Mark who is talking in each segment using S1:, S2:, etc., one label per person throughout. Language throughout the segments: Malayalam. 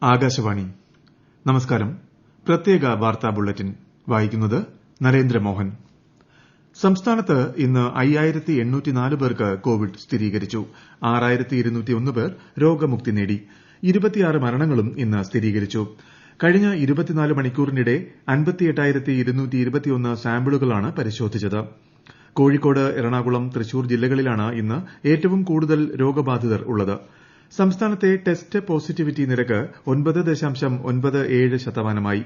S1: ആകാശവാണി നമസ്കാരം. പ്രത്യേക വാർത്താ ബുള്ളറ്റിൻ വായിക്കുന്നത് നരേന്ദ്രമോഹൻ. സംസ്ഥാനത്ത് ഇന്ന് 5804 പേർക്ക് കോവിഡ് സ്ഥിരീകരിച്ചു. 6201 പേർ രോഗമുക്തി നേടി. 26 മരണങ്ങളും ഇന്ന് സ്ഥിരീകരിച്ചു. കഴിഞ്ഞ 24 മണിക്കൂറിനിടെ 58,221 സാമ്പിളുകളാണ് പരിശോധിച്ചത്. കോഴിക്കോട്, എറണാകുളം, തൃശൂർ ജില്ലകളിലാണ് ഇന്ന് ഏറ്റവും കൂടുതൽ രോഗബാധിതർ ഉള്ളത്. സംസ്ഥാനത്തെ ടെസ്റ്റ് പോസിറ്റിവിറ്റി നിരക്ക് 9.97%.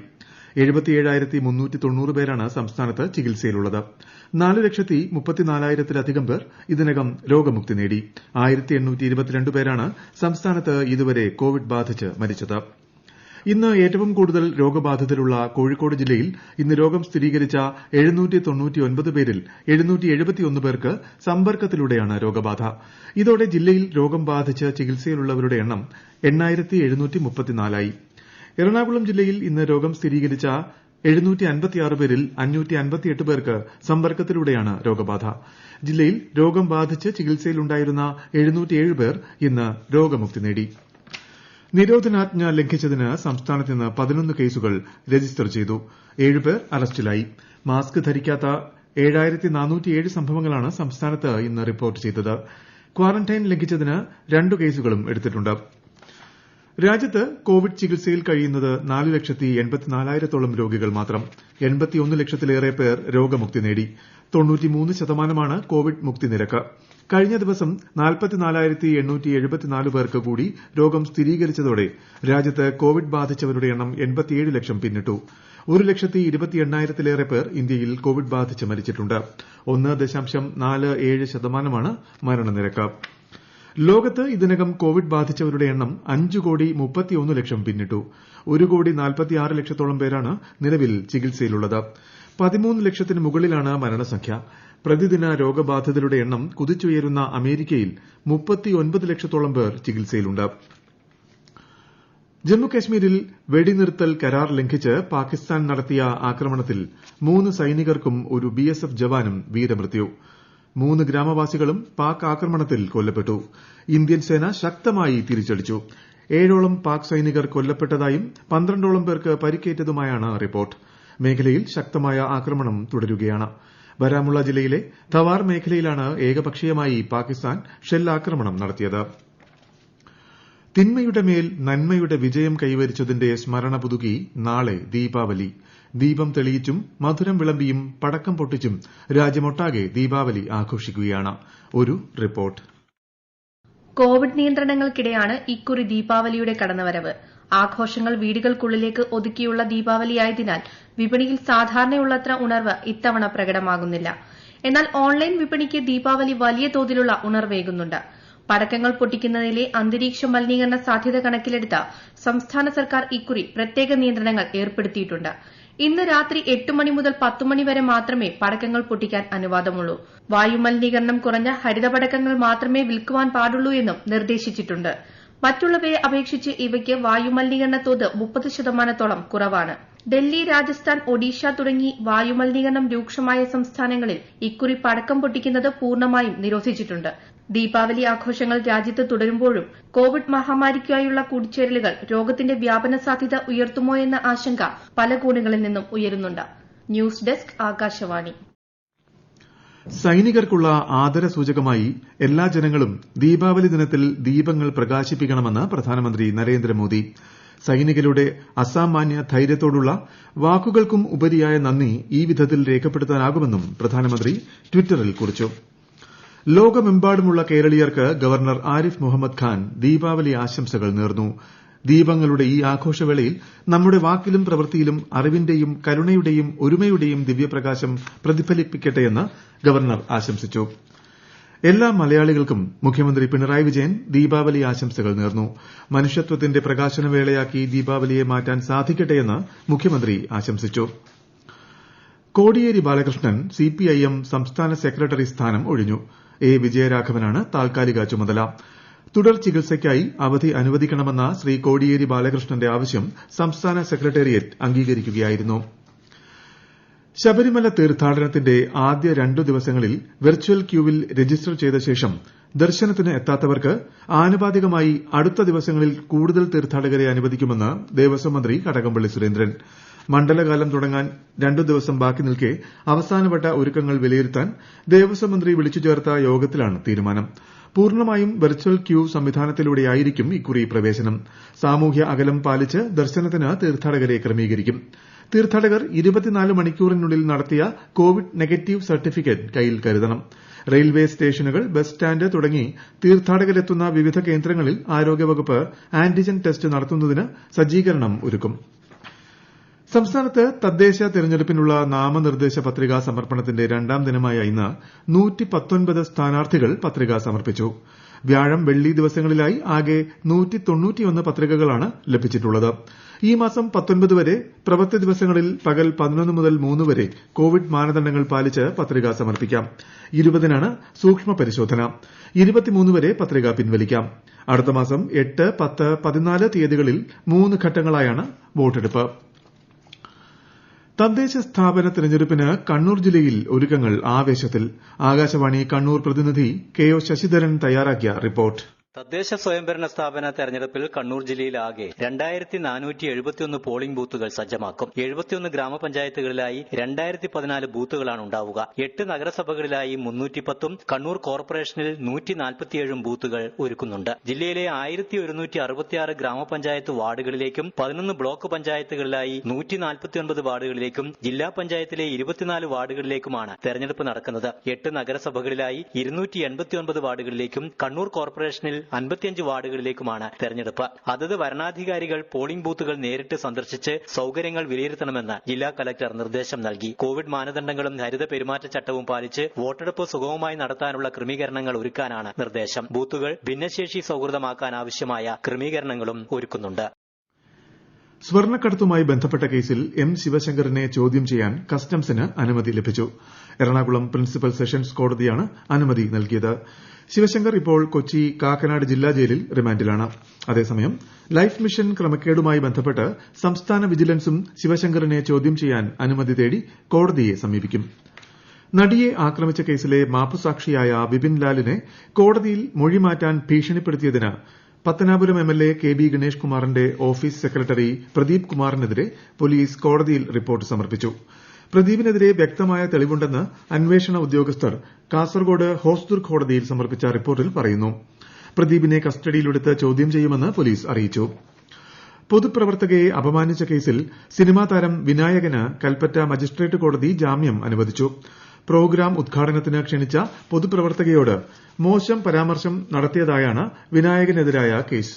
S1: 77,390 പേരാണ് സംസ്ഥാനത്ത് ചികിത്സയിലുള്ളത്. 4,34,000-ലധികം പേർ ഇതിനകം രോഗമുക്തി നേടി. 1,822 പേരാണ് സംസ്ഥാനത്ത് ഇതുവരെ കോവിഡ് ബാധിച്ച് മരിച്ചത്. ഇന്ന് ഏറ്റവും കൂടുതൽ രോഗബാധിതരുള്ള കോഴിക്കോട് ജില്ലയിൽ ഇന്ന് രോഗം സ്ഥിരീകരിച്ച 799 പേരിൽ 771 പേർക്ക് സമ്പർക്കത്തിലൂടെയാണ് രോഗബാധ. ഇതോടെ ജില്ലയിൽ രോഗം ബാധിച്ച് ചികിത്സയിലുള്ളവരുടെ എണ്ണം 8,734 ആയി. എറണാകുളം ജില്ലയിൽ ഇന്ന് രോഗം സ്ഥിരീകരിച്ച 756 പേരിൽ 558 പേർക്ക് സമ്പർക്കത്തിലൂടെയാണ് രോഗബാധ. ജില്ലയിൽ രോഗം ബാധിച്ച് ചികിത്സയിലുണ്ടായിരുന്ന 707 പേർ ഇന്ന് രോഗമുക്തി നേടി. നിരോധനാജ്ഞ ലംഘിച്ചതിന് സംസ്ഥാനത്ത് ഇന്ന് 11 കേസുകൾ രജിസ്റ്റർ ചെയ്തു. 7 പേർ അറസ്റ്റിലായി. മാസ്ക് ധരിക്കാത്ത 7407 സംഭവങ്ങളാണ് സംസ്ഥാനത്ത് ഇന്ന് റിപ്പോർട്ട് ചെയ്തത്. ക്വാറന്റൈൻ ലംഘിച്ചതിന് 2 കേസുകളും എടുത്തിട്ടുണ്ട്. രാജ്യത്ത് കോവിഡ് ചികിത്സയിൽ കഴിയുന്നത് 4,84,000-ഓളം രോഗികൾ മാത്രം. 81 ലക്ഷത്തിലേറെ പേർ രോഗമുക്തി നേടി. 93% കോവിഡ് മുക്തി നിരക്ക്. കഴിഞ്ഞ ദിവസം 44,874 പേർക്ക് കൂടി രോഗം സ്ഥിരീകരിച്ചതോടെ രാജ്യത്ത് കോവിഡ് ബാധിച്ചവരുടെ എണ്ണം 87 ലക്ഷം പിന്നിട്ടു. 1,28,000-ലേറെ പേർ ഇന്ത്യയിൽ കോവിഡ് ബാധിച്ച് മരിച്ചിട്ടുണ്ട്. 1.47% മരണനിരക്ക്. ലോകത്ത് ഇതിനകം കോവിഡ് ബാധിച്ചവരുടെ എണ്ണം 5,31 ലക്ഷം പിന്നിട്ടു. 1,46 ലക്ഷത്തോളം പേരാണ് നിലവിൽ ചികിത്സയിലുള്ളത്. 13 ലക്ഷത്തിന് മുകളിലാണ് മരണസംഖ്യ. പ്രതിദിന രോഗബാധിതരുടെ എണ്ണം കുതിച്ചുയരുന്ന അമേരിക്കയിൽ 39 ലക്ഷത്തോളം പേർ ചികിത്സയിലുണ്ട്. ജമ്മുകശ്മീരിൽ വെടിനിർത്തൽ കരാർ ലംഘിച്ച് പാകിസ്ഥാൻ നടത്തിയ ആക്രമണത്തിൽ 3 സൈനികർക്കും ഒരു BSF ജവാനും വീരമൃത്യു. 3 ഗ്രാമവാസികളും പാക് ആക്രമണത്തിൽ കൊല്ലപ്പെട്ടു. ഇന്ത്യൻ സേന ശക്തമായി തിരിച്ചടിച്ചു. 7ഓളം പാക് സൈനികർ കൊല്ലപ്പെട്ടതായും 12ഓളം പേർക്ക് പരിക്കേറ്റതുമായാണ് റിപ്പോർട്ട്. മേഖലയിൽ ശക്തമായ ആക്രമണം തുടരുകയാണ്. ബരാമുള്ള ജില്ലയിലെ ധവാർ മേഖലയിലാണ് ഏകപക്ഷീയമായി പാകിസ്ഥാൻ ഷെല്ലാക്രമണം നടത്തിയത്. തിന്മയുടെ മേൽ നന്മയുടെ വിജയം കൈവരിച്ചതിന്റെ സ്മരണ പുതുക്കി നാളെ ദീപാവലി. ദീപം തെളിയിച്ചും മധുരം വിളമ്പിയും പടക്കം പൊട്ടിച്ചും രാജ്യമൊട്ടാകെ ദീപാവലി ആഘോഷിക്കുകയാണ്. ഒരു റിപ്പോർട്ട്.
S2: കോവിഡ് നിയന്ത്രണങ്ങൾക്കിടെയാണ് ഇക്കുറി ദീപാവലിയുടെ കടന്നുവരവ്. ആഘോഷങ്ങൾ വീടുകൾക്കുള്ളിലേക്ക് ഒതുക്കിയുള്ള ദീപാവലിയായതിനാൽ വിപണിയിൽ സാധാരണയുള്ളത്ര ഉണർവ് ഇത്തവണ പ്രകടമാകുന്നില്ല. എന്നാൽ ഓൺലൈൻ വിപണിക്ക് ദീപാവലി വലിയ തോതിലുള്ള ഉണർവേകുന്നുണ്ട്. പടക്കങ്ങൾ പൊട്ടിക്കുന്നതിലെ അന്തരീക്ഷ മലിനീകരണ സാധ്യത കണക്കിലെടുത്ത് സംസ്ഥാന സർക്കാർ ഇക്കുറി പ്രത്യേക നിയന്ത്രണങ്ങൾ ഏർപ്പെടുത്തിയിട്ടുണ്ട്. ഇന്ന് രാത്രി 8 മണി മുതൽ 10 മണി വരെ മാത്രമേ പടക്കങ്ങൾ പൊട്ടിക്കാൻ അനുവാദമുള്ളൂ. വായുമലിനീകരണം കുറഞ്ഞ ഹരിത പടക്കങ്ങൾ മാത്രമേ വിൽക്കുവാൻ പാടുള്ളൂ എന്നും നിർദ്ദേശിച്ചിട്ടുണ്ട്. മറ്റുള്ളവയെ അപേക്ഷിച്ച് ഇവയ്ക്ക് വായുമലിനീകരണ തോത് 30% കുറവാണ്. ഡൽഹി, രാജസ്ഥാൻ, ഒഡീഷ തുടങ്ങി വായുമലിനീകരണം രൂക്ഷമായ സംസ്ഥാനങ്ങളിൽ ഇക്കുറി പടക്കം പൊട്ടിക്കുന്നത് പൂർണ്ണമായും നിരോധിച്ചിട്ടുണ്ട്. ദീപാവലി ആഘോഷങ്ങൾ രാജ്യത്ത് തുടരുമ്പോഴും കോവിഡ് മഹാമാരിക്കായുള്ള കൂടിച്ചേരലുകൾ രോഗത്തിന്റെ വ്യാപന സാധ്യത ഉയർത്തുമോ എന്ന ആശങ്ക പല കോണുകളിൽ നിന്നും ഉയരുന്നുണ്ട്. News desk, Akashvani.
S1: സൈനികർക്കുള്ള ആദരസൂചകമായി എല്ലാ ജനങ്ങളും ദീപാവലി ദിനത്തിൽ ദീപങ്ങൾ പ്രകാശിപ്പിക്കണമെന്ന് പ്രധാനമന്ത്രി നരേന്ദ്രമോദി. സൈനികരുടെ അസാമാന്യ ധൈര്യത്തോടുള്ള വാക്കുകൾക്കും ഉപരിയായ നന്ദി ഈ വിധത്തിൽ രേഖപ്പെടുത്താനാകുമെന്നും പ്രധാനമന്ത്രി ട്വിറ്ററിൽ കുറിച്ചു. ലോകമെമ്പാടുമുള്ള കേരളീയർക്ക് ഗവർണർ ആരിഫ് മുഹമ്മദ് ഖാൻ ദീപാവലി ആശംസകൾ നേർന്നു. ദീപങ്ങളുടെ ഈ ആഘോഷവേളയിൽ നമ്മുടെ വാക്കിലും പ്രവൃത്തിയിലും അറിവിന്റെയും കരുണയുടെയും ഒരുമയുടെയും ദിവ്യപ്രകാശം പ്രതിഫലിപ്പിക്കട്ടെയെന്ന് ഗവർണർ ആശംസിച്ചു. എല്ലാ മലയാളികൾക്കും മുഖ്യമന്ത്രി പിണറായി വിജയൻ ദീപാവലി ആശംസകൾ നേർന്നു. മനുഷ്യത്വത്തിന്റെ പ്രകാശനവേളയാക്കി ദീപാവലിയെ മാറ്റാൻ സാധിക്കട്ടെയെന്ന് മുഖ്യമന്ത്രി ആശംസിച്ചു. കോടിയേരി ബാലകൃഷ്ണൻ CPIM സംസ്ഥാന സെക്രട്ടറി സ്ഥാനം ഒഴിഞ്ഞു. A. വിജയരാഘവനാണ് താൽക്കാലിക ചുമതല. തുടർ ചികിത്സയ്ക്കായി അവധി അനുവദിക്കണമെന്ന ശ്രീ കോടിയേരി ബാലകൃഷ്ണന്റെ ആവശ്യം സംസ്ഥാന സെക്രട്ടേറിയറ്റ് അംഗീകരിക്കുകയായിരുന്നു. ശബരിമല തീർത്ഥാടനത്തിന്റെ ആദ്യ 2 ദിവസങ്ങളിൽ വെർച്വൽ ക്യൂവിൽ രജിസ്റ്റർ ചെയ്ത ശേഷം ദർശനത്തിന് എത്താത്തവർക്ക് ആനുപാതികമായി അടുത്ത ദിവസങ്ങളിൽ കൂടുതൽ തീർത്ഥാടകരെ അനുവദിക്കുമെന്ന് ദേവസ്വം മന്ത്രി കടകംപള്ളി സുരേന്ദ്രൻ. മണ്ഡലകാലം തുടങ്ങാൻ 2 ദിവസം ബാക്കി നിൽക്കെ അവസാനവട്ട ഒരുക്കങ്ങൾ വിലയിരുത്താൻ ദേവസ്വം മന്ത്രി വിളിച്ചു ചേർത്ത യോഗത്തിലാണ് തീരുമാനം. പൂർണ്ണമായും വെർച്വൽ ക്യൂ സംവിധാനത്തിലൂടെയായിരിക്കും ഇക്കുറി പ്രവേശനം. സാമൂഹ്യ അകലം പാലിച്ച് ദർശനത്തിന് തീർത്ഥാടകരെ ക്രമീകരിക്കും. തീർത്ഥാടകർ 24 മണിക്കൂറിനുള്ളിൽ നടത്തിയ കോവിഡ് നെഗറ്റീവ് സർട്ടിഫിക്കറ്റ് കയ്യിൽ കരുതണം. റെയിൽവേ സ്റ്റേഷനുകൾ, ബസ് സ്റ്റാൻഡ് തുടങ്ങി തീർത്ഥാടകരെത്തുന്ന വിവിധ കേന്ദ്രങ്ങളിൽ ആരോഗ്യവകുപ്പ് ആന്റിജൻ ടെസ്റ്റ് നടത്തുന്നതിന് സജ്ജീകരണം ഒരുക്കും. സംസ്ഥാനത്ത് തദ്ദേശ തെരഞ്ഞെടുപ്പിനുള്ള നാമനിർദ്ദേശ പത്രികാ സമർപ്പണത്തിന്റെ 2ാം ദിനമായ ഇന്ന് 119 സ്ഥാനാർത്ഥികൾ പത്രിക സമർപ്പിച്ചു. വ്യാഴം, വെള്ളി ദിവസങ്ങളിലായി ആകെ 191 പത്രികകളാണ് ലഭിച്ചിട്ടുള്ളത്. ഈ മാസം 19 വരെ പ്രവൃത്തി ദിവസങ്ങളിൽ പകൽ 11 മുതൽ 3 വരെ കോവിഡ് മാനദണ്ഡങ്ങൾ പാലിച്ച് പത്രിക സമർപ്പിക്കാം. 20-നാണ് സൂക്ഷ്മ പരിശോധന. 23 വരെ പത്രിക പിൻവലിക്കാം. അടുത്ത മാസം 8, 10, 14 തീയതികളിൽ 3 ഘട്ടങ്ങളായാണ് വോട്ടെടുപ്പ്. തദ്ദേശ സ്ഥാപന തെരഞ്ഞെടുപ്പിന് കണ്ണൂർ ജില്ലയിൽ ഒരുക്കങ്ങൾ ആവേശത്തിൽ. ആകാശവാണി കണ്ണൂർ പ്രതിനിധി കെ ഒ ശശിധരൻ തയ്യാറാക്കിയ റിപ്പോർട്ട്.
S3: തദ്ദേശ സ്വയംഭരണ സ്ഥാപന തെരഞ്ഞെടുപ്പിൽ കണ്ണൂർ ജില്ലയിൽ ആകെ 2471 പോളിംഗ് ബൂത്തുകൾ സജ്ജമാക്കും. 71 ഗ്രാമപഞ്ചായത്തുകളിലായി 2014 ബൂത്തുകളാണ് ഉണ്ടാവുക. 8 നഗരസഭകളിലായി 310 കണ്ണൂർ കോർപ്പറേഷനിൽ 147 ബൂത്തുകൾ ഒരുക്കുന്നുണ്ട്. ജില്ലയിലെ 1166 ഗ്രാമപഞ്ചായത്ത് വാർഡുകളിലേക്കും 11 ബ്ലോക്ക് പഞ്ചായത്തുകളിലായി 149 വാർഡുകളിലേക്കും ജില്ലാ പഞ്ചായത്തിലെ 24 വാർഡുകളിലേക്കുമാണ് തെരഞ്ഞെടുപ്പ് നടക്കുന്നത്. 8 നഗരസഭകളിലായി 289 വാർഡുകളിലേക്കും കണ്ണൂർ കോർപ്പറേഷനിൽ 55 വാർഡുകളിലേക്കുമാണ് തെരഞ്ഞെടുപ്പ്. അതത് വരണാധികാരികൾ പോളിംഗ് ബൂത്തുകൾ നേരിട്ട് സന്ദർശിച്ച് സൌകര്യങ്ങൾ വിലയിരുത്തണമെന്ന് ജില്ലാ കലക്ടർ നിർദ്ദേശം നൽകി. കോവിഡ് മാനദണ്ഡങ്ങളും ഹരിത പെരുമാറ്റച്ചട്ടവും പാലിച്ച് വോട്ടെടുപ്പ് സുഗമമായി നടത്താനുള്ള ക്രമീകരണങ്ങൾ ഒരുക്കാനാണ് നിർദ്ദേശം. ബൂത്തുകൾ ഭിന്നശേഷി സൌഹൃദമാക്കാൻ ആവശ്യമായ ക്രമീകരണങ്ങളും ഒരുക്കുന്നുണ്ട്.
S1: സ്വർണ്ണക്കടത്തുമായി ബന്ധപ്പെട്ട കേസിൽ എം ശിവശങ്കറിനെ ചോദ്യം ചെയ്യാൻ കസ്റ്റംസിന് അനുമതി ലഭിച്ചു. എറണാകുളം പ്രിൻസിപ്പൽ സെഷൻസ് കോടതിയാണ് അനുമതി നൽകിയത്. ശിവശങ്കർ ഇപ്പോൾ കൊച്ചി കാക്കനാട് ജില്ലാ ജയിലിൽ റിമാൻഡിലാണ്. അതേസമയം ലൈഫ് മിഷൻ ക്രമക്കേടുമായി ബന്ധപ്പെട്ട് സംസ്ഥാന വിജിലൻസും ശിവശങ്കറിനെ ചോദ്യം ചെയ്യാൻ അനുമതി തേടി കോടതിയെ സമീപിക്കും. നടിയെ ആക്രമിച്ച കേസിലെ മാപ്പുസാക്ഷിയായ വിപിൻ ലാലിനെ കോടതിയിൽ മൊഴി മാറ്റാൻ ഭീഷണിപ്പെടുത്തിയതിന് Pathanapuram MLA K B Ganesh കുമാറിന്റെ ഓഫീസ് സെക്രട്ടറി പ്രദീപ് കുമാറിനെതിരെ പോലീസ് കോടതിയിൽ റിപ്പോർട്ട് സമർപ്പിച്ചു. പ്രദീപിനെതിരെ വ്യക്തമായ തെളിവുണ്ടെന്ന് അന്വേഷണ ഉദ്യോഗസ്ഥർ കാസർഗോഡ് ഹോസ്ദുർഗ് കോടതിയിൽ സമർപ്പിച്ച റിപ്പോർട്ടിൽ പറയുന്നു. പ്രദീപിനെ കസ്റ്റഡിയിലെടുത്ത് ചോദ്യം ചെയ്യുമെന്ന് പോലീസ് അറിയിച്ചു. പൊതുപ്രവർത്തകയെ അപമാനിച്ച കേസിൽ സിനിമാ താരം വിനായകന് കൽപ്പറ്റ മജിസ്ട്രേറ്റ് കോടതി ജാമ്യം അനുവദിച്ചു. പ്രോഗ്രാം ഉദ്ഘാടനത്തിന് ക്ഷണിച്ച പൊതുപ്രവർത്തകയോട് മോശം പരാമർശം നടത്തിയതായാണ് വിനായകനെതിരായ കേസ്.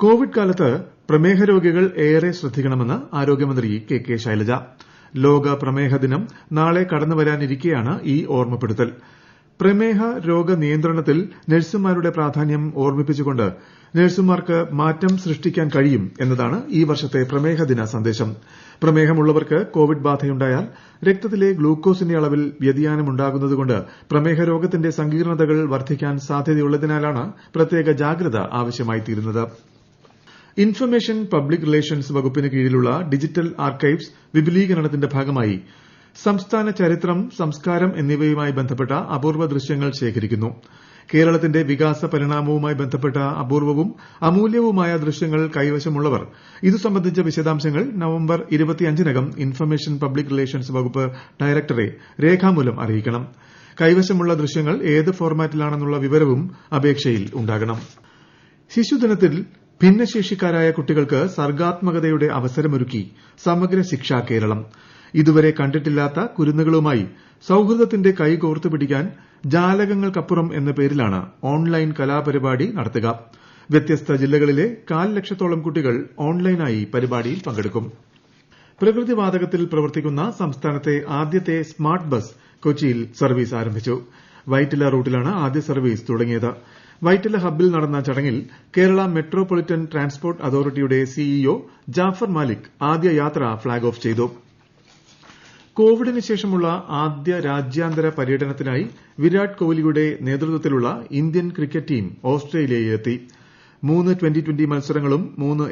S1: കോവിഡ് കാലത്ത് പ്രമേഹ രോഗികൾ ഏറെ ശ്രദ്ധിക്കണമെന്ന് ആരോഗ്യമന്ത്രി കെ കെ ശൈലജ. ലോക പ്രമേഹ ദിനം നാളെ കടന്നുവരാനിരിക്കെയാണ് ഈ ഓർമ്മപ്പെടുത്തൽ. പ്രമേഹ രോഗ നിയന്ത്രണത്തിൽ നഴ്സുമാരുടെ പ്രാധാന്യം ഓർമ്മിപ്പിച്ചുകൊണ്ട് നഴ്സുമാർക്ക് മാറ്റം സൃഷ്ടിക്കാൻ കഴിയും എന്നതാണ് ഈ വർഷത്തെ പ്രമേഹ ദിന സന്ദേശം. പ്രമേഹമുള്ളവർക്ക് കോവിഡ് ബാധയുണ്ടായാൽ രക്തത്തിലെ ഗ്ലൂക്കോസിന്റെ അളവിൽ വ്യതിയാനമുണ്ടാകുന്നതുകൊണ്ട് പ്രമേഹ രോഗത്തിന്റെ സങ്കീർണതകൾ വർദ്ധിക്കാൻ സാധ്യതയുള്ളതിനാലാണ് പ്രത്യേക ജാഗ്രത ആവശ്യമായിത്തീരുന്നത്. ഇൻഫർമേഷൻ പബ്ലിക് റിലേഷൻസ് വകുപ്പിന് കീഴിലുള്ള ഡിജിറ്റൽ ആർക്കൈവ്സ് വിപുലീകരണത്തിന്റെ ഭാഗമായി സംസ്ഥാന ചരിത്രം, സംസ്കാരം എന്നിവയുമായി ബന്ധപ്പെട്ട അപൂർവ ദൃശ്യങ്ങൾ ശേഖരിക്കുന്നു. കേരളത്തിന്റെ വികാസ പരിണാമവുമായി ബന്ധപ്പെട്ട അപൂർവവും അമൂല്യവുമായ ദൃശ്യങ്ങൾ കൈവശമുള്ളവർ ഇതു സംബന്ധിച്ച വിശദാംശങ്ങൾ നവംബർ 25-നകം ഇൻഫർമേഷൻ പബ്ലിക് റിലേഷൻസ് വകുപ്പ് ഡയറക്ടറെ രേഖാമൂലം അറിയിക്കണം. കൈവശമുള്ള ദൃശ്യങ്ങൾ ഏത് ഫോർമാറ്റിലാണെന്നുള്ള വിവരവും അപേക്ഷയിൽ ഉണ്ടാകണം. ശിശുദിനത്തിൽ ഭിന്നശേഷിക്കാരായ കുട്ടികൾക്ക് സർഗ്ഗാത്മകതയുടെ അവസരമൊരുക്കി സമഗ്ര ശിക്ഷ കേരളം. ഇതുവരെ കണ്ടിട്ടില്ലാത്ത കുരുന്നുകളുമായി സൌഹൃദത്തിന്റെ കൈ കോർത്തുപിടിക്കാൻ ജാലകങ്ങൾക്കപ്പുറം എന്ന പേരിലാണ് ഓൺലൈൻ കലാപരിപാടി നടത്തുക. വ്യത്യസ്ത ജില്ലകളിലെ 1,00,000-ഓളം കുട്ടികൾ ഓൺലൈനായി പരിപാടിയിൽ പങ്കെടുക്കും. പ്രകൃതിവാതകത്തിൽ പ്രവർത്തിക്കുന്ന സംസ്ഥാനത്തെ ആദ്യത്തെ സ്മാർട്ട് ബസ് കൊച്ചിയിൽ സർവീസ് ആരംഭിച്ചു. വൈറ്റില റൂട്ടിലാണ് ആദ്യ സർവീസ് തുടങ്ങിയത്. വൈറ്റില ഹബ്ബിൽ നടന്ന ചടങ്ങിൽ കേരള മെട്രോപൊളിറ്റൻ ട്രാൻസ്പോർട്ട് അതോറിറ്റിയുടെ സിഇഒ ജാഫർ മാലിക് ആദ്യ യാത്ര ഫ്ളാഗ് ഓഫ് ചെയ്തു. കോവിഡിന് ശേഷമുള്ള ആദ്യ രാജ്യാന്തര പര്യടനത്തിനായി വിരാട് കോഹ്ലിയുടെ നേതൃത്വത്തിലുള്ള ഇന്ത്യൻ ക്രിക്കറ്റ് ടീം ഓസ്ട്രേലിയയിലെത്തി. 3 ട്വന്റി മത്സരങ്ങളും 3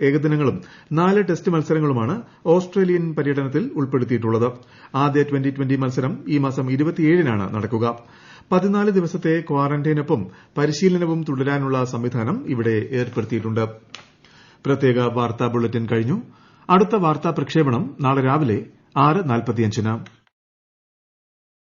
S1: ഏകദിനങ്ങളും 4 ടെസ്റ്റ് മത്സരങ്ങളുമാണ് ഓസ്ട്രേലിയൻ പര്യടനത്തിൽ ഉൾപ്പെടുത്തിയിട്ടുള്ളത്. ആദ്യ ട്വന്റി മത്സരം ഈ മാസം 27-നാണ് നടക്കുക. 14 ദിവസത്തെ ക്വാറന്റൈനൊപ്പം പരിശീലനവും തുടരാനുള്ള സംവിധാനം ഇവിടെ ഏർപ്പെടുത്തിയിട്ടുണ്ട്. പ്രത്യേക വാർത്താ ബുള്ളറ്റിൻ കഴിഞ്ഞു. അടുത്ത വാർത്താ പ്രക്ഷേപണം നാളെ രാവിലെ 6:45-ന്.